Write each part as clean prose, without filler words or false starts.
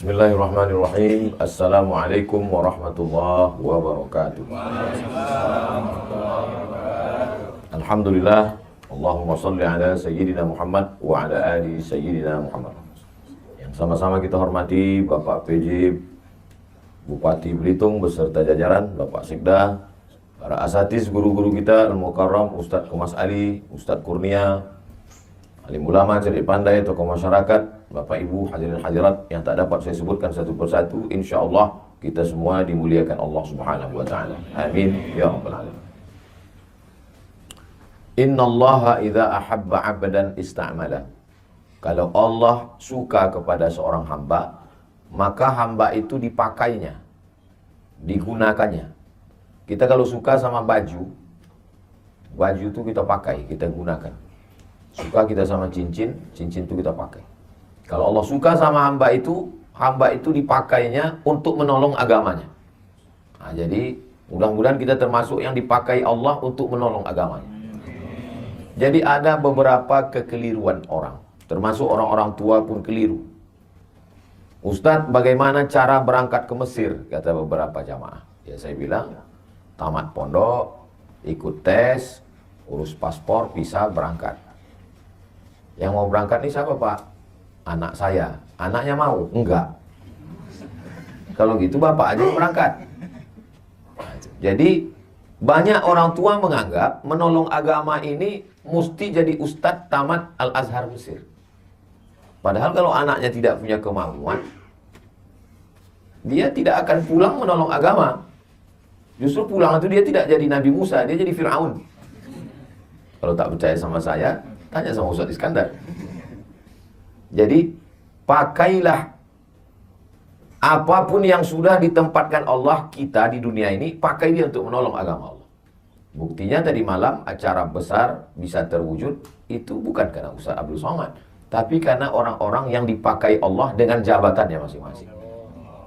Bismillahirrahmanirrahim. Assalamualaikum warahmatullahi wabarakatuh. Alhamdulillah. Allahumma salli ala Sayyidina Muhammad wa ala ali Sayyidina Muhammad. Yang sama-sama kita hormati Bapak PJ Bupati Belitung beserta jajaran, Bapak Sekda, para asatiz, guru-guru kita, Al-Mukarram, Ustadz Kemas Ali, Ustadz Kurnia, alim ulama, cerdik pandai, tokoh masyarakat, Bapak Ibu, hadirin hadirat yang tak dapat saya sebutkan satu persatu. InsyaAllah kita semua dimuliakan Allah Subhanahu wa ta'ala. Amin ya rabbal alamin. Innallaha idza ahabba 'abdan ista'mala. Kalau Allah suka kepada seorang hamba, maka hamba itu dipakainya, digunakannya. Kita kalau suka sama baju itu kita pakai, kita gunakan. Suka kita sama cincin itu kita pakai. Kalau Allah suka sama hamba itu dipakainya untuk menolong agamanya. Nah, jadi mudah-mudahan kita termasuk yang dipakai Allah untuk menolong agamanya. Jadi ada beberapa kekeliruan orang, termasuk orang-orang tua pun keliru. Ustadz, bagaimana cara berangkat ke Mesir? Kata beberapa jamaah. Ya saya bilang, tamat pondok, ikut tes, urus paspor, bisa berangkat. Yang mau berangkat ini siapa Pak? Anak saya. Anaknya mau? Enggak. Kalau gitu bapak aja yang berangkat. Jadi banyak orang tua menganggap menolong agama ini mesti jadi ustadz tamat Al-Azhar Mesir. Padahal kalau anaknya tidak punya kemampuan, dia tidak akan pulang menolong agama. Justru pulang itu dia tidak jadi Nabi Musa, dia jadi Fir'aun. Kalau tak percaya sama saya, tanya sama Ustadz Iskandar. Jadi pakailah apapun yang sudah ditempatkan Allah kita di dunia ini, pakai dia untuk menolong agama Allah. Buktinya tadi malam acara besar bisa terwujud itu bukan karena Ustaz Abdul Somad, tapi karena orang-orang yang dipakai Allah dengan jabatannya masing-masing.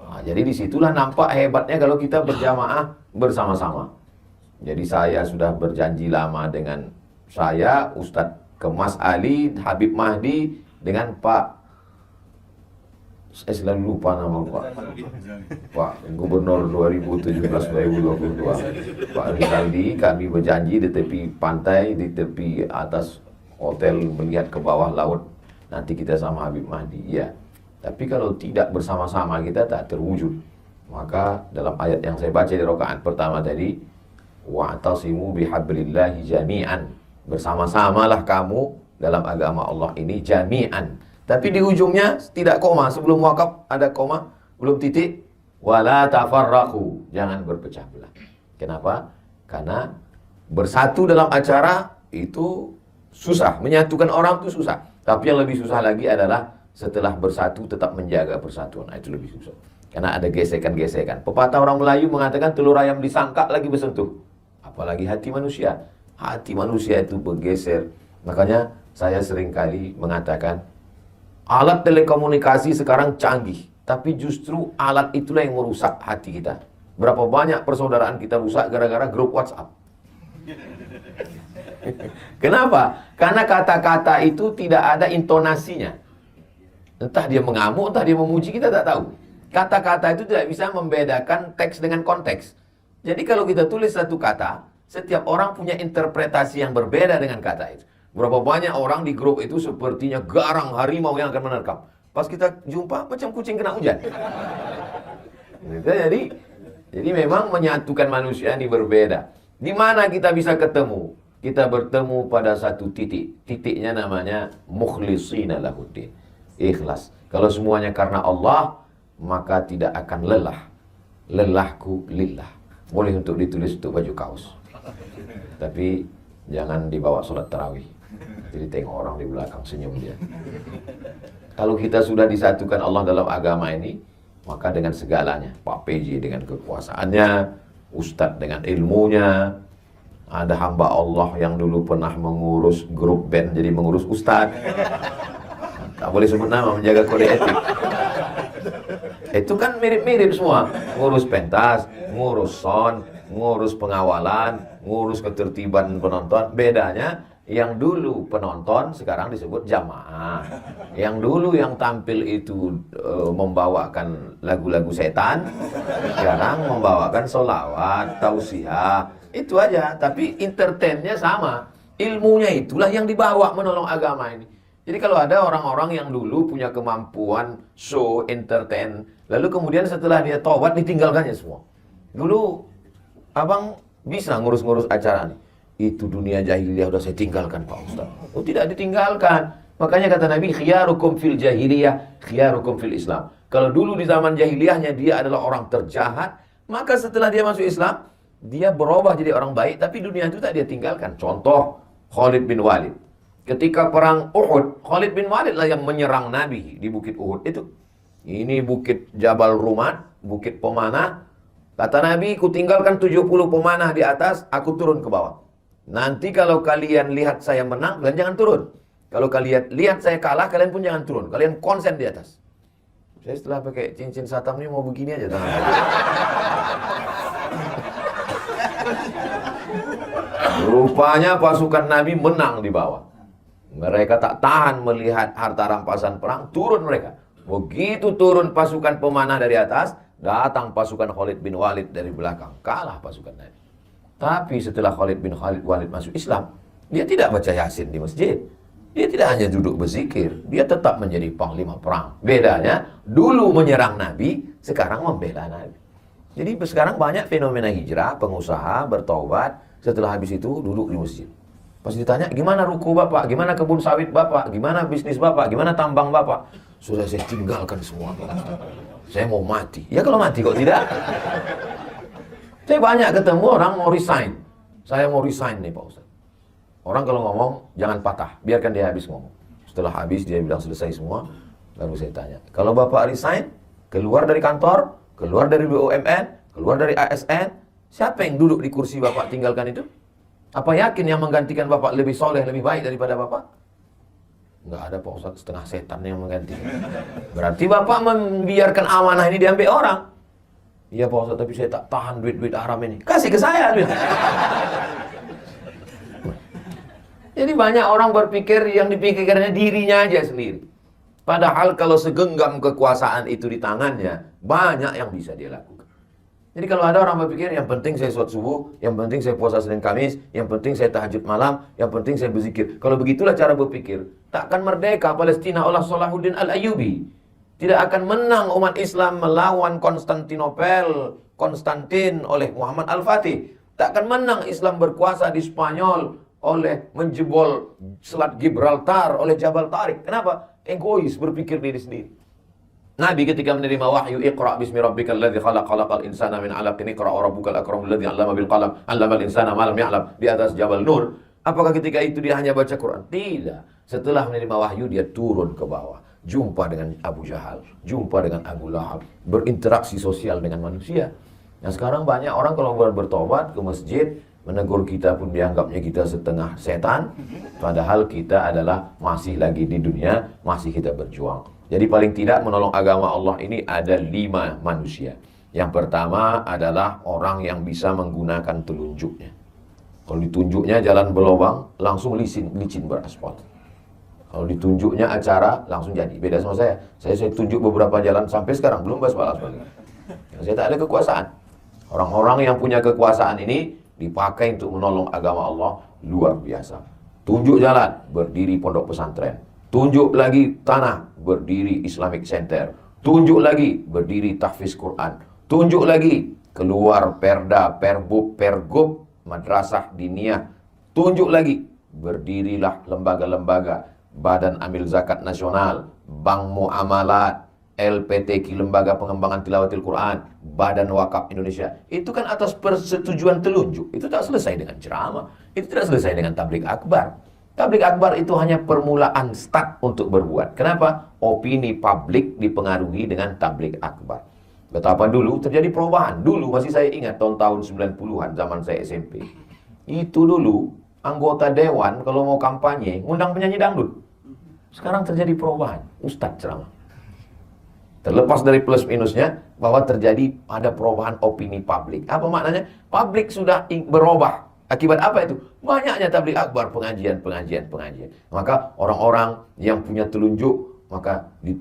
Nah, jadi disitulah nampak hebatnya kalau kita berjamaah bersama-sama. Jadi saya sudah berjanji lama dengan saya, Ustadz Kemas Ali, Habib Mahdi, dengan Pak, saya selalu lupa nama Pak Gubernur 2017-2022, Pak Rizaldi. Kami berjanji di tepi pantai, di tepi atas hotel melihat ke bawah laut. Nanti kita sama Habib Mahdi, ya. Tapi kalau tidak bersama-sama kita tak terwujud. Maka dalam ayat yang saya baca di rakaat pertama tadi, wa'tasimu bihablillahi jami'an, bersama-samalah kamu dalam agama Allah ini jami'an. Tapi di ujungnya tidak koma, sebelum wakaf ada koma, belum titik. Wala tafarraqu, jangan berpecah belah. Kenapa? Karena bersatu dalam acara itu susah, menyatukan orang itu susah. Tapi yang lebih susah lagi adalah setelah bersatu tetap menjaga persatuan. Nah, itu lebih susah. Karena ada gesekan-gesekan. Pepatah orang Melayu mengatakan telur ayam disangka lagi bersentuh. Apalagi hati manusia. Hati manusia itu bergeser. Makanya saya seringkali mengatakan alat telekomunikasi sekarang canggih, tapi justru alat itulah yang merusak hati kita. Berapa banyak persaudaraan kita rusak gara-gara grup WhatsApp. Kenapa? Karena kata-kata itu tidak ada intonasinya. Entah dia mengamuk, entah dia memuji, kita tak tahu. Kata-kata itu tidak bisa membedakan teks dengan konteks. Jadi kalau kita tulis satu kata, setiap orang punya interpretasi yang berbeda dengan kata itu. Berapa banyak orang di grup itu sepertinya garang harimau yang akan menerkam. Pas kita jumpa macam kucing kena hujan. Jadi memang menyatukan manusia ini berbeda. Di mana kita bisa ketemu? Kita bertemu pada satu titik. Titiknya namanya mukhlishina lahuddin. Ikhlas. Kalau semuanya karena Allah, maka tidak akan lelah. Lelahku lillah. Boleh untuk ditulis untuk baju kaos. Tapi jangan dibawa sholat tarawih. Jadi tengok orang di belakang senyum dia. Kalau kita sudah disatukan Allah dalam agama ini, maka dengan segalanya, Pak PJ dengan kekuasaannya, Ustadz dengan ilmunya, ada hamba Allah yang dulu pernah mengurus grup band jadi mengurus Ustadz. Tak boleh sebut nama, menjaga kode etik. Itu kan mirip-mirip semua. Ngurus pentas, ngurus sound, ngurus pengawalan, ngurus ketertiban penonton. Bedanya Yang dulu penonton sekarang disebut jamaah. Yang dulu yang tampil itu membawakan lagu-lagu setan, sekarang membawakan sholawat, tausiah. Itu aja, tapi entertainnya sama. Ilmunya itulah yang dibawa menolong agama ini. Jadi kalau ada orang-orang yang dulu punya kemampuan show, entertain, lalu kemudian setelah dia tobat ditinggalkannya semua. Dulu abang bisa ngurus-ngurus acara nih. Itu dunia jahiliyah udah saya tinggalkan Pak Ustaz. Oh tidak ditinggalkan. Makanya kata Nabi, khiyarukum fil jahiliyah, khiyarukum fil Islam. Kalau dulu di zaman jahiliyahnya dia adalah orang terjahat, maka setelah dia masuk Islam, dia berubah jadi orang baik, tapi dunia itu tak dia tinggalkan. Contoh, Khalid bin Walid. Ketika perang Uhud, Khalid bin Walid lah yang menyerang Nabi di bukit Uhud itu. Ini bukit Jabal Rumat, bukit pemanah. Kata Nabi, ku tinggalkan 70 pemanah di atas, aku turun ke bawah. Nanti kalau kalian lihat saya menang, kalian jangan turun. Kalau kalian lihat saya kalah, kalian pun jangan turun. Kalian konsen di atas. Saya setelah pakai cincin satam ini mau begini aja tangan. Rupanya pasukan Nabi menang di bawah. Mereka tak tahan melihat harta rampasan perang, turun mereka. Begitu turun pasukan pemanah dari atas, datang pasukan Khalid bin Walid dari belakang. Kalah pasukan Nabi. Tapi setelah Khalid bin Walid masuk Islam, dia tidak baca Yasin di masjid. Dia tidak hanya duduk berzikir, dia tetap menjadi panglima perang. Bedanya, dulu menyerang Nabi, sekarang membela Nabi. Jadi sekarang banyak fenomena hijrah, pengusaha bertaubat, setelah habis itu duduk di masjid. Pas ditanya, gimana ruko bapak, gimana kebun sawit bapak, gimana bisnis bapak, gimana tambang bapak? Sudah saya tinggalkan semua. Saya mau mati. Ya kalau mati kok tidak? Saya banyak ketemu orang mau resign. Saya mau resign nih Pak Ustaz. Orang kalau ngomong, jangan patah. Biarkan dia habis ngomong. Setelah habis dia bilang selesai semua. Lalu saya tanya, kalau bapak resign, keluar dari kantor, keluar dari BUMN, keluar dari ASN, siapa yang duduk di kursi bapak tinggalkan itu? Apa yakin yang menggantikan bapak lebih soleh, lebih baik daripada bapak? Enggak ada Pak Ustaz, setengah setan yang menggantikan. Berarti bapak membiarkan amanah ini diambil orang. Iya Pak Ustaz, tapi saya tak tahan duit-duit haram ini. Kasih ke saya duit. Jadi banyak orang berpikir yang dipikirkannya dirinya aja sendiri. Padahal kalau segenggam kekuasaan itu di tangannya, banyak yang bisa dia lakukan. Jadi kalau ada orang berpikir, yang penting saya sholat subuh, yang penting saya puasa Senin Kamis, yang penting saya tahajud malam, yang penting saya berzikir. Kalau begitulah cara berpikir, takkan merdeka Palestina oleh Salahuddin Al-Ayyubi. Tidak akan menang umat Islam melawan Konstantin oleh Muhammad Al-Fatih. Takkan menang Islam berkuasa di Spanyol oleh menjebol Selat Gibraltar oleh Jabal Tariq. Kenapa? Egois, berpikir diri sendiri. Nabi ketika menerima wahyu, Iqra bismi rabbikal ladzi khalaq, khalaqal insana min 'alaqin, Iqra wa rabbukal akramul ladzi 'allama bil qalam, 'allamal insana ma lam ya'lam, di atas Jabal Nur. Apakah ketika itu dia hanya baca Quran? Tidak. Setelah menerima wahyu dia turun ke bawah, jumpa dengan Abu Jahal, jumpa dengan Abu Lahab, berinteraksi sosial dengan manusia. Nah sekarang banyak orang kalau bertobat ke masjid, menegur kita pun dianggapnya kita setengah setan, padahal kita adalah masih lagi di dunia, masih kita berjuang. Jadi paling tidak menolong agama Allah ini ada 5 manusia. Yang pertama adalah orang yang bisa menggunakan telunjuknya. Kalau ditunjuknya jalan berlobang, langsung licin beraspal. Kalau ditunjuknya acara, langsung jadi. Beda sama saya. Saya tunjuk beberapa jalan sampai sekarang belum beraspal. Saya tak ada kekuasaan. Orang-orang yang punya kekuasaan ini dipakai untuk menolong agama Allah luar biasa. Tunjuk jalan, berdiri pondok pesantren. Tunjuk lagi tanah, berdiri Islamic Center. Tunjuk lagi, berdiri tahfiz Quran. Tunjuk lagi, keluar perda, perbub, pergub, madrasah diniyah. Tunjuk lagi, berdirilah lembaga-lembaga, Badan Amil Zakat Nasional, Bank Muamalat, LPTQ, Lembaga Pengembangan Tilawatil Quran, Badan Wakaf Indonesia. Itu kan atas persetujuan telunjuk. Itu tak selesai dengan ceramah. Itu tidak selesai dengan tabligh akbar. Tabligh akbar itu hanya permulaan start untuk berbuat. Kenapa? Opini publik dipengaruhi dengan tabligh akbar. Betapa dulu terjadi perubahan. Dulu masih saya ingat tahun-tahun 90-an zaman saya SMP. Itu dulu anggota dewan kalau mau kampanye ngundang penyanyi dangdut. Sekarang terjadi perubahan. Ustadz ceramah. Terlepas dari plus minusnya bahwa terjadi ada perubahan opini publik. Apa maknanya? Publik sudah berubah. Akibat apa itu? Banyaknya tabligh akbar, pengajian. Maka orang-orang yang punya telunjuk, maka di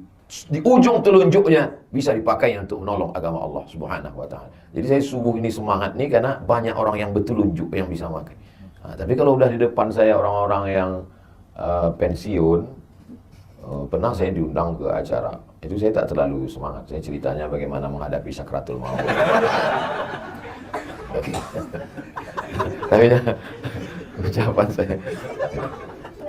ujung telunjuknya bisa dipakai untuk menolong agama Allah Subhanahu wa taala. Jadi saya subuh ini semangat nih karena banyak orang yang bertelunjuk yang bisa pakai. Nah, tapi kalau udah di depan saya orang-orang yang pensiun, pernah saya diundang ke acara. Itu saya tak terlalu semangat. Saya ceritanya bagaimana menghadapi sakratul maut. Tapi ucapan saya.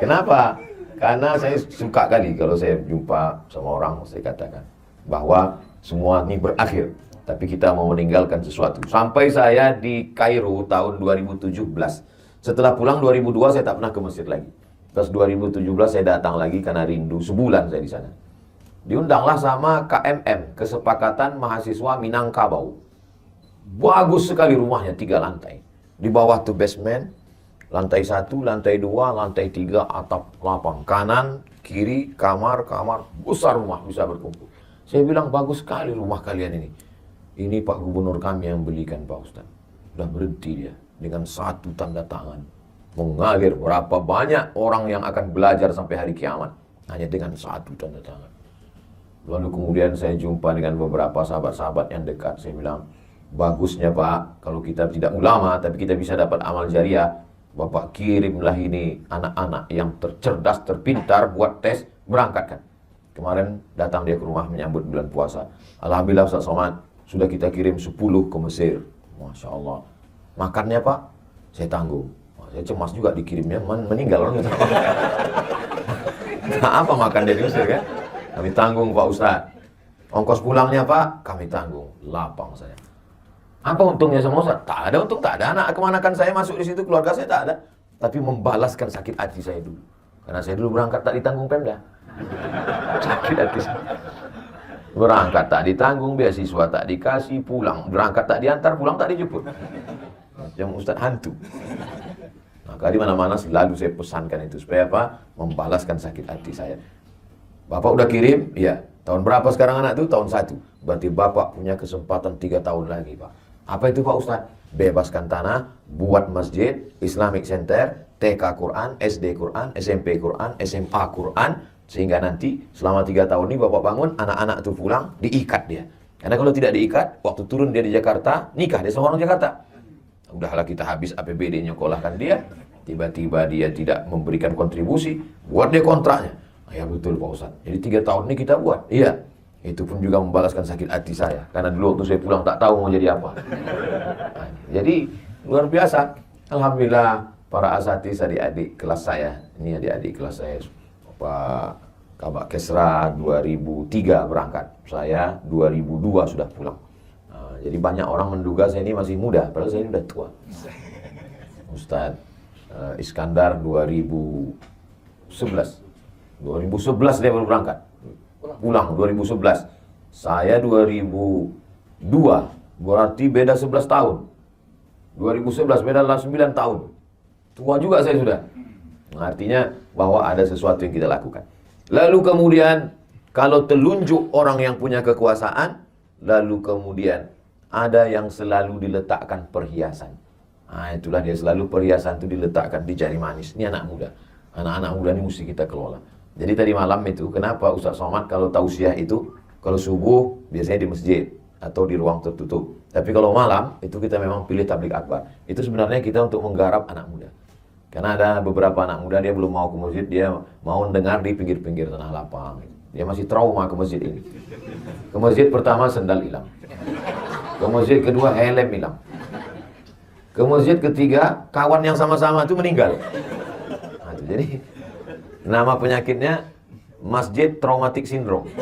Kenapa? Karena saya suka kali kalau saya jumpa sama orang, saya katakan bahwa semua ini berakhir, tapi kita mau meninggalkan sesuatu. Sampai saya di Kairo tahun 2017. Setelah pulang 2002 saya tak pernah ke Mesir lagi. Terus 2017 saya datang lagi karena rindu, sebulan saya di sana. Diundanglah sama KMM, Kesepakatan Mahasiswa Minangkabau. Bagus sekali rumahnya, 3 lantai. Di bawah tuh basement, lantai 1, lantai 2, lantai 3, atap lapang. Kanan, kiri, kamar, besar rumah bisa berkumpul. Saya bilang, bagus sekali rumah kalian ini. Ini Pak Gubernur kami yang belikan Pak Ustaz. Udah berhenti dia dengan 1 tanda tangan. Mengalir berapa banyak orang yang akan belajar sampai hari kiamat. Hanya dengan 1 tanda tangan. Lalu kemudian saya jumpa dengan beberapa sahabat-sahabat yang dekat. Saya bilang, bagusnya Pak, kalau kita tidak ulama, tapi kita bisa dapat amal jariah. Bapak kirimlah ini anak-anak yang tercerdas, terpintar, buat tes, berangkatkan. Kemarin datang dia ke rumah menyambut bulan puasa. Alhamdulillah Ustaz Somad, sudah kita kirim 10 ke Mesir. Masya Allah. Makannya Pak, saya tanggung. Saya cemas juga dikirimnya, meninggal orang. Nah, apa makan dari Mesir kan? Kami tanggung Pak Ustaz. Ongkos pulangnya Pak, kami tanggung. Lapang saya. Apa untungnya sama Ustaz? Tak ada untung, tak ada anak kemanakan saya masuk di situ, keluarga saya tak ada. Tapi membalaskan sakit hati saya dulu. Karena saya dulu berangkat tak ditanggung Pemda. Sakit hati saya. Berangkat tak ditanggung, beasiswa tak dikasih, pulang. Berangkat tak diantar, pulang tak dijemput. Macam Ustaz hantu. Maka di mana-mana selalu saya pesankan itu. Supaya apa? Membalaskan sakit hati saya. Bapak udah kirim? Iya. Tahun berapa sekarang anak itu? Tahun 1. Berarti Bapak punya kesempatan 3 tahun lagi Pak. Apa itu Pak Ustadz? Bebaskan tanah, buat masjid, Islamic Center, TK Quran, SD Quran, SMP Quran, SMA Quran. Sehingga nanti selama 3 tahun ini Bapak bangun, anak-anak itu pulang, diikat dia. Karena kalau tidak diikat, waktu turun dia di Jakarta, nikah dia sama orang Jakarta. Udahlah kita habis APBD nyekolahkan dia, tiba-tiba dia tidak memberikan kontribusi, buat dia kontraknya. Ya betul Pak Ustadz. Jadi 3 tahun ini kita buat. Iya. Itu pun juga membalaskan sakit hati saya. Karena dulu waktu saya pulang tak tahu mau jadi apa. Nah, jadi luar biasa. Alhamdulillah para asatiz adik-adik kelas saya. Ini adik-adik kelas saya. Pak Kabak Kesra 2003 berangkat. Saya 2002 sudah pulang. Nah, jadi banyak orang menduga saya ini masih muda. Padahal saya ini udah tua. Ustadz Iskandar 2011 dia baru berangkat. Pulang 2011. Saya 2002. Berarti beda 11 tahun. 2011 beda 9 tahun. Tua juga saya sudah. Artinya bahwa ada sesuatu yang kita lakukan. Lalu kemudian kalau telunjuk orang yang punya kekuasaan, lalu kemudian ada yang selalu diletakkan perhiasan. Nah, itulah dia selalu perhiasan itu diletakkan di jari manis. Ini anak muda. Anak-anak muda ini mesti kita kelola. Jadi tadi malam itu, kenapa Ustaz Somad kalau tausiah itu, kalau subuh biasanya di masjid atau di ruang tertutup. Tapi kalau malam, itu kita memang pilih tabligh akbar. Itu sebenarnya kita untuk menggarap anak muda. Karena ada beberapa anak muda, dia belum mau ke masjid, dia mau dengar di pinggir-pinggir tanah lapang. Dia masih trauma ke masjid ini. Ke masjid pertama sendal hilang. Ke masjid kedua helm hilang. Ke masjid ketiga, kawan yang sama-sama itu meninggal. Nah, jadi nama penyakitnya Masjid Traumatic Syndrome.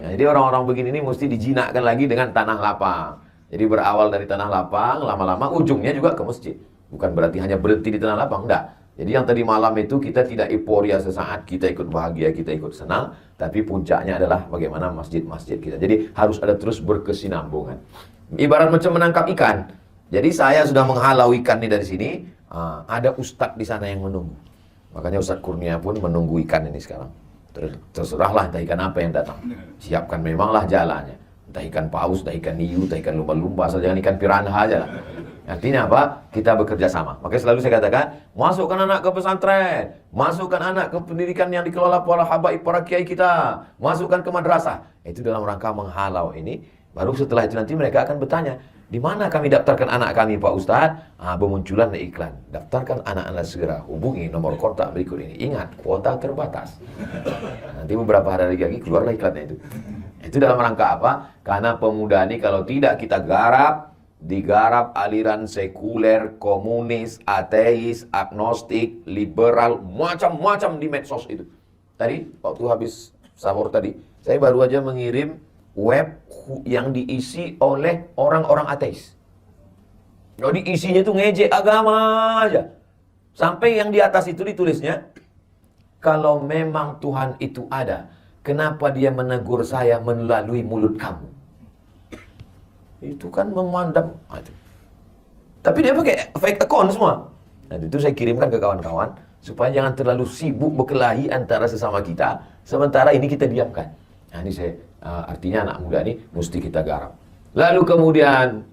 Ya, jadi orang-orang begini ini mesti dijinakkan lagi dengan tanah lapang. Jadi berawal dari tanah lapang, lama-lama ujungnya juga ke masjid. Bukan berarti hanya berhenti di tanah lapang, enggak. Jadi yang tadi malam itu kita tidak euforia sesaat, kita ikut bahagia, kita ikut senang. Tapi puncaknya adalah bagaimana masjid-masjid kita. Jadi harus ada terus berkesinambungan. Ibarat macam menangkap ikan. Jadi saya sudah menghalau ikan ini dari sini, ada ustadz di sana yang menunggu. Makanya Ustadz Kurnia pun menunggu ikan ini sekarang. Terserahlah entah ikan apa yang datang. Siapkan memanglah jalannya. Entah ikan paus, entah ikan hiu, entah ikan lumba-lumba, asal jangan ikan piranha aja lah. Artinya apa? Kita bekerja sama. Makanya selalu saya katakan, masukkan anak ke pesantren, masukkan anak ke pendidikan yang dikelola para habaib, para kiai kita, masukkan ke madrasah. Itu dalam rangka menghalau ini. Baru setelah itu nanti mereka akan bertanya, di mana kami daftarkan anak kami Pak Ustadz? Bermunculan iklan. Daftarkan anak-anak segera. Hubungi nomor kontak berikut ini. Ingat, kuota terbatas. Nanti beberapa hari lagi keluarlah iklannya itu. Itu dalam rangka apa? Karena pemuda ini kalau tidak kita garap, digarap aliran sekuler, komunis, ateis, agnostik, liberal, macam-macam di medsos itu. Tadi, waktu habis sahur tadi, saya baru aja mengirim web yang diisi oleh orang-orang ateis. Jadi isinya itu ngejek agama aja. Sampai yang di atas itu ditulisnya, kalau memang Tuhan itu ada, kenapa dia menegur saya melalui mulut kamu? Itu kan memandang. Tapi dia pakai fake account semua. Nah itu saya kirimkan ke kawan-kawan, supaya jangan terlalu sibuk berkelahi antara sesama kita, sementara ini kita diamkan. Nah ini saya, artinya anak muda ini mesti kita garap. Lalu kemudian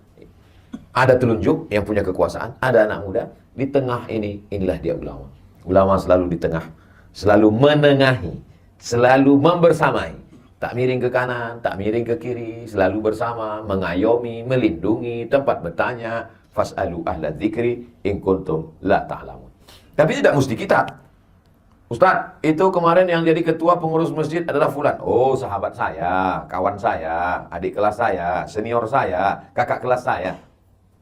ada telunjuk yang punya kekuasaan, ada anak muda. Di tengah ini, inilah dia ulama. Ulama selalu di tengah, selalu menengahi, selalu membersamai. Tak miring ke kanan, tak miring ke kiri, selalu bersama, mengayomi, melindungi, tempat bertanya. Fas'alu ahla dzikri in kuntum la ta'lamun. Tapi tidak mesti kita. Ustaz, itu kemarin yang jadi ketua pengurus masjid adalah fulan. Oh, sahabat saya, kawan saya, adik kelas saya, senior saya, kakak kelas saya.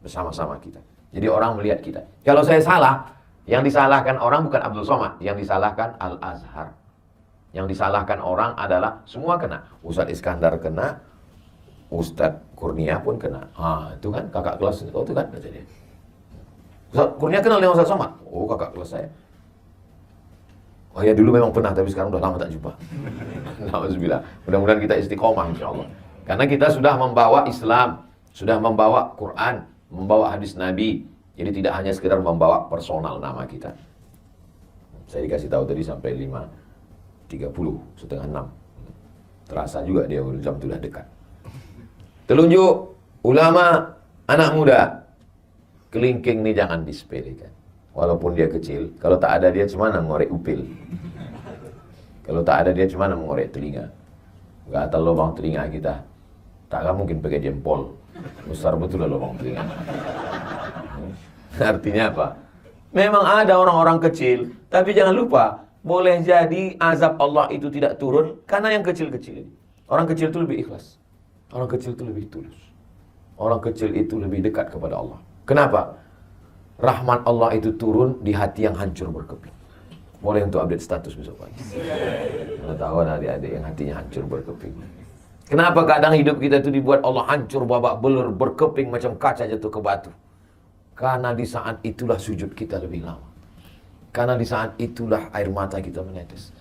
Bersama-sama kita. Jadi orang melihat kita. Kalau saya salah, yang disalahkan orang bukan Abdul Somad, yang disalahkan Al-Azhar. Yang disalahkan orang adalah semua kena. Ustaz Iskandar kena, Ustaz Kurnia pun kena. Itu kan kakak kelas, oh itu kan. Ustaz Kurnia kenal dengan Ustaz Somad? Oh, kakak kelas saya. Oh ya dulu memang pernah, tapi sekarang udah lama tak jumpa. Alhamdulillah. Mudah-mudahan kita istiqomah insyaAllah. Karena kita sudah membawa Islam, sudah membawa Quran, membawa hadis Nabi. Jadi tidak hanya sekedar membawa personal nama kita. Saya dikasih tahu tadi sampai 5:30, setengah 6. Terasa juga dia jam sudah dekat. Telunjuk ulama, anak muda. Kelingking ini jangan disepelekan. Walaupun dia kecil, kalau tak ada dia cemana mengorek upil. Kalau tak ada dia cemana mengorek telinga. Gatal lubang telinga kita. Tak mungkin pakai jempol. Besar betul lah lubang telinga. Artinya apa? Memang ada orang-orang kecil, tapi jangan lupa, boleh jadi azab Allah itu tidak turun karena yang kecil-kecil. Orang kecil itu lebih ikhlas. Orang kecil itu lebih tulus. Orang kecil itu lebih dekat kepada Allah. Kenapa? Rahmat Allah itu turun di hati yang hancur berkeping. Boleh untuk update status besok pagi. Kita tahu ada adik-adik yang hatinya hancur berkeping. Kenapa kadang hidup kita itu dibuat Allah hancur babak belur, berkeping macam kaca jatuh ke batu? Karena di saat itulah sujud kita lebih lama. Karena di saat itulah air mata kita menetes.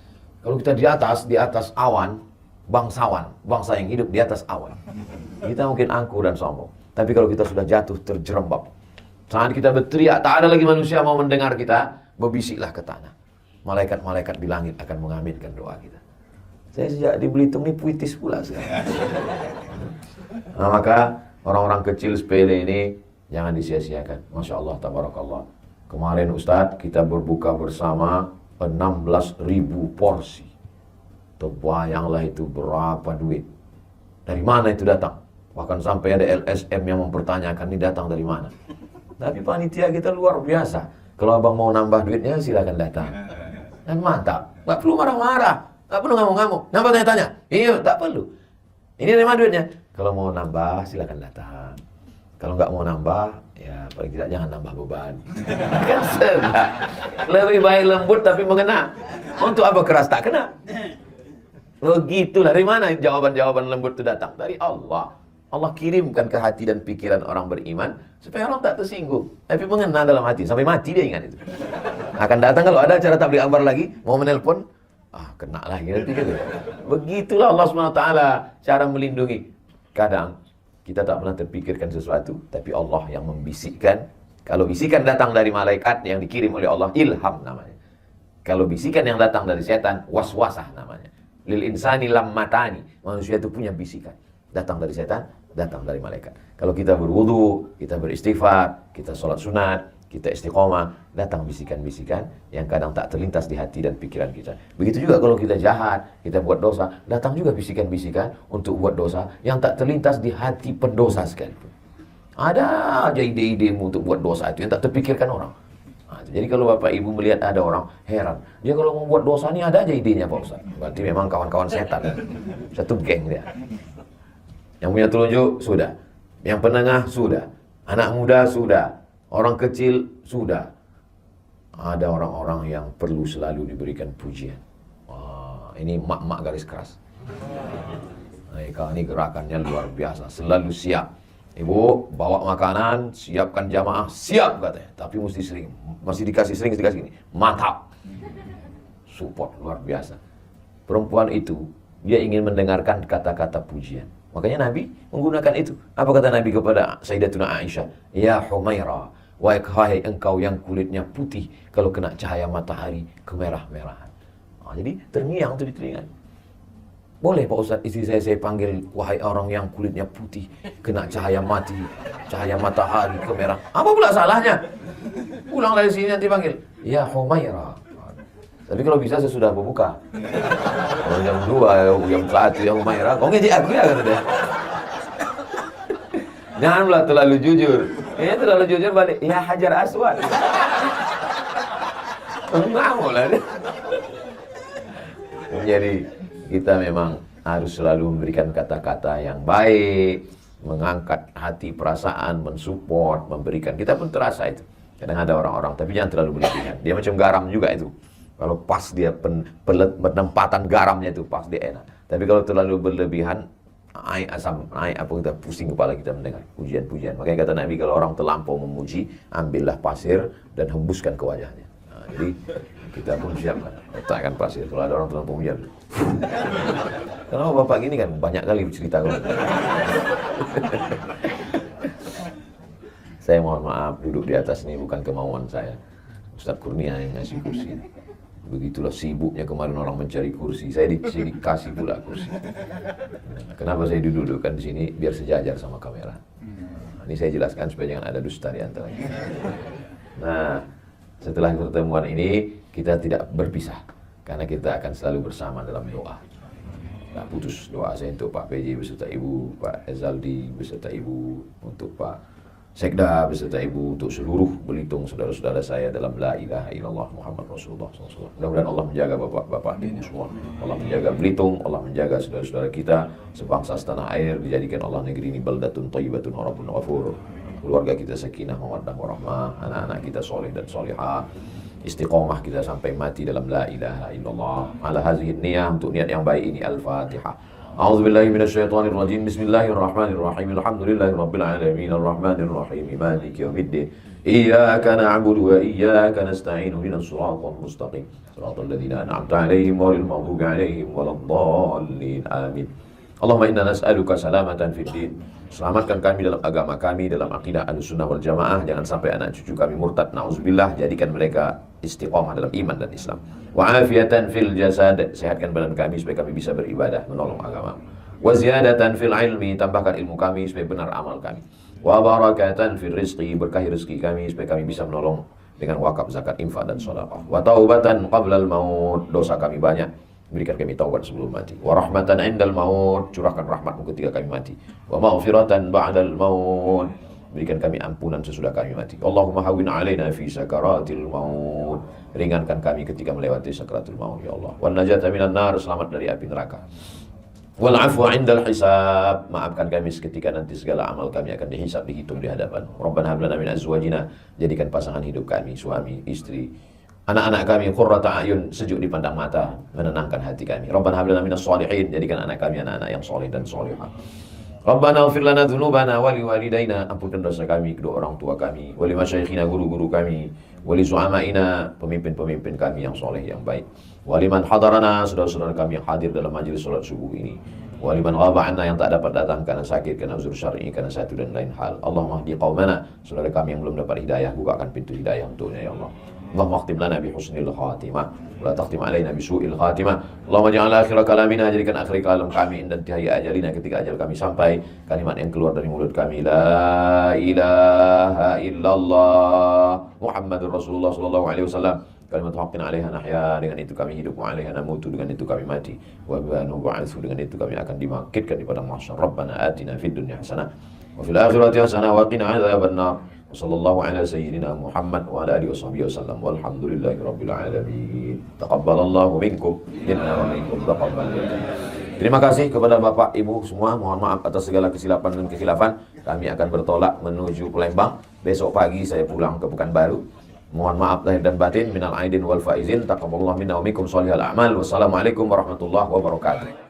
Kalau kita di atas awan, bangsawan, bangsa yang hidup di atas awan, kita mungkin angkuh dan sombong. Tapi kalau kita sudah jatuh terjerembab, saat kita berteriak, tak ada lagi manusia mau mendengar kita, berbisiklah ke tanah. Malaikat-malaikat di langit akan mengaminkan doa kita. Saya sejak di Belitung ini puitis pula sekarang. Nah, maka orang-orang kecil sepele ini jangan disia-siakan. Masya Allah, tabarakallah. Kemarin Ustadz kita berbuka bersama 16.000 porsi. Terbayanglah itu berapa duit. Dari mana itu datang? Bahkan sampai ada LSM yang mempertanyakan ini datang dari mana. Tapi panitia kita luar biasa. Kalau abang mau nambah duitnya silakan datang. Dan mantap. Gak perlu marah-marah. Gak perlu ngamuk-ngamuk. Nambah tanya-tanya. Iya, tak perlu. Ini dari mana duitnya? Kalau mau nambah silakan datang. Kalau nggak mau nambah, ya paling tidak jangan nambah beban. Kan senang. Lebih baik lembut tapi mengena. Untuk apa keras tak kena? Begitulah. Dari mana jawaban-jawaban lembut itu datang? Dari Allah. Allah kirimkan ke hati dan pikiran orang beriman supaya orang tak tersinggung, tapi mengena dalam hati sampai mati dia ingat itu. Akan datang kalau ada acara tabligh akbar lagi, mau menelpon, kena lagi nanti gitu. Begitulah Allah SWT cara melindungi. Kadang kita tak pernah terpikirkan sesuatu, tapi Allah yang membisikkan. Kalau bisikan datang dari malaikat yang dikirim oleh Allah, ilham namanya. Kalau bisikan yang datang dari setan, waswasah namanya. Lil insani lam matani, manusia itu punya bisikan. datang dari setan, datang dari malaikat. Kalau kita berwudu, kita beristighfar, kita sholat sunat, kita istiqomah, datang bisikan-bisikan yang kadang tak terlintas di hati dan pikiran kita. Begitu juga kalau kita jahat, kita buat dosa, datang juga bisikan-bisikan untuk buat dosa yang tak terlintas di hati pendosa sekalipun. Ada aja ide-idemu untuk buat dosa itu yang tak terpikirkan orang. Jadi kalau Bapak Ibu melihat ada orang, heran. Dia kalau mau buat dosa ini ada aja idenya Pak Ustaz. Berarti memang kawan-kawan setan. Satu geng dia. Yang punya telunjuk, sudah. Yang penengah, sudah. Anak muda, sudah. Orang kecil, sudah. Ada orang-orang yang perlu selalu diberikan pujian. Wah, ini mak-mak garis keras. Mereka ini gerakannya luar biasa. Selalu siap. Ibu, bawa makanan, siapkan jamaah, siap katanya. Tapi mesti sering. Masih dikasih sering, dikasih ini. Mantap. Support, luar biasa. Perempuan itu, dia ingin mendengarkan kata-kata pujian. Makanya Nabi menggunakan itu. Apa kata Nabi kepada Sayyidatuna Aisyah? Ya Humaira, wahai engkau yang kulitnya putih, kalau kena cahaya matahari, kemerah-merahan. Jadi terngiang itu di telinga. Boleh Pak Ustaz, istri saya panggil, wahai orang yang kulitnya putih, kena cahaya mati, cahaya matahari, kemerah. Apa pula salahnya? Pulang dari sini nanti panggil, ya Humaira. Tapi kalau bisa sesudah berbuka. Kalau jam 2, jam 1, yang Humaira, kau ngejek aku ya, kata dia. Janganlah terlalu jujur. Ini terlalu jujur balik, ya Hajar Aswad. Ngamuk lah dia. Jadi kita memang harus selalu memberikan kata-kata yang baik, mengangkat hati, perasaan, mensupport, memberikan. Kita pun terasa itu. Kadang ada orang-orang, tapi jangan terlalu berlebihan. Dia macam garam juga itu. Kalau pas dia penempatan garamnya itu pas dia enak. Tapi kalau terlalu berlebihan, naik asam, naik apa, kita pusing kepala kita mendengar pujian-pujian. Makanya kata Nabi, kalau orang terlampau memuji, ambillah pasir dan hembuskan ke wajahnya. Nah, jadi kita pun siapkan, letakkan pasir. Kalau ada orang terlampau memuji, kenapa Bapak gini kan banyak kali cerita. Saya mohon maaf, duduk di atas ini bukan kemauan saya. Ustaz Kurnia yang ngasih kursi. Begitulah sibuknya kemarin orang mencari kursi. Saya dikasih pula kursi. Kenapa saya dudukkan di sini? Biar sejajar sama kamera. Ini saya jelaskan supaya jangan ada dusta di antara kita. Nah, setelah pertemuan ini kita tidak berpisah, karena kita akan selalu bersama dalam doa. Nah, putus doa saya untuk Pak PJ beserta Ibu, Pak Ezaldi beserta Ibu, untuk Pak Sekda beserta Ibu, untuk seluruh Belitung saudara-saudara saya dalam la ilaha illallah Muhammad Rasulullah SAW. Mudah-mudahan Allah menjaga bapak-bapak ini semua. Allah menjaga Belitung, Allah menjaga saudara-saudara kita sebangsa setanah air, dijadikan Allah negeri ini baldatun thayyibatun wa rabbun ghafur. Keluarga kita sakinah, mawaddah warahmah, anak-anak kita soleh dan solehah. Istiqomah kita sampai mati dalam la ilaha illallah. Ala hazihin niyah, untuk niat yang baik ini. Al-Fatihah. أعوذ بالله من الشيطان الرجيم بسم الله الرحمن الرحيم الحمد لله رب العالمين الرحمن الرحيم مالك يوم الدين إياك نعبد وإياك نستعين اهدنا الصراط المستقيم صراط الذين أنعمت عليهم غير المغضوب عليهم ولا الضالين آمين اللهم إنا نسألك سلامة في الدين. Selamatkan kami dalam agama kami, dalam akidah Ahlussunnah wal Jamaah. Jangan sampai anak cucu kami murtad, na'udzubillah. Jadikan mereka istiqomah dalam iman dan Islam. Wa afiatan fil jasad, sehatkan badan kami supaya kami bisa beribadah, menolong agama. Wa ziyadatan fil ilmi, tambahkan ilmu kami supaya benar amal kami. Wa barakatan fil rizqi, berkahi rezeki kami supaya kami bisa menolong dengan wakaf, zakat, infak dan sedekah. Wa taubatan qabla al-maut, dosa kami banyak, berikan kami taubat sebelum mati. Wa rahmatan indal maut, curahkan rahmatmu ketika kami mati. Wa maghfiratan ba'dal maut, berikan kami ampunan sesudah kami mati. Allahumma hawwin alaina fi sakaratil maut, ringankan kami ketika melewati sakaratul maut ya Allah. Wan najata minan nar, selamat dari api neraka. Wal afwa indal hisab, maafkan kami seketika nanti segala amal kami akan dihisab, dihitung di hadapan. Rabbana hab lana min azwajina, jadikan pasangan hidup kami, suami, istri, anak-anak kami qurrata ayun, sejuk dipandang mata, menenangkan hati kami. Rabbana hab lana minas shalihin, jadikan anak kami anak-anak yang soleh dan solehah. Rabbana ighfir lana dzunubana wa liwalidayna, ampunkan dosa kami, kedua orang tua kami, wa limasyayikhina, guru-guru kami, wa li zu'amaina, pemimpin-pemimpin kami yang soleh yang baik, wa liman hadarana, saudara-saudara kami yang hadir dalam majelis salat subuh ini, wa liman ghaba 'anna, yang tak dapat datang karena sakit, karena uzur syar'i, karena satu dan lain hal. Allahumma hdi qaumana, saudara kami yang belum dapat hidayah, bukakan pintu hidayah untuknya ya Allah. Allahumma khtim lana bi husnil khatimah wa la takhtim alaina bi su'il khatimah. Allahumma ja'al akhir kalamina, jadikan akhir kalam kami dan intihai ajalina, ketika ajal kami sampai, kalimat yang keluar dari mulut kami la ilaha illallah Muhammadur Rasulullah sallallahu alaihi wasallam. Kalimat haqqin 'alaiha nahya, dengan itu kami hidup, wa 'alaiha namutu, dengan itu kami mati, wa biha nub'atsu, dengan itu kami akan dibangkitkan di padang mahsyar. Rabbana atina fid dunya hasanah wa fil akhirati hasanah wa qina adzabannar. Sallallahu ala sayyidina Muhammad wa ala alihi wasallam. Walhamdulillahi rabbil alamin. Taqabbalallahu minkum inna wa minkum taqabbal. Terima kasih kepada Bapak Ibu semua. Mohon maaf atas segala kesilapan dan kekhilafan. Kami akan bertolak menuju Palembang. Besok pagi saya pulang ke Pekanbaru. Mohon maaf lahir dan batin, minal aidin wal faizin. Taqabbalallahu minna wa minkum sholihal a'mal. Wassalamualaikum warahmatullahi wabarakatuh.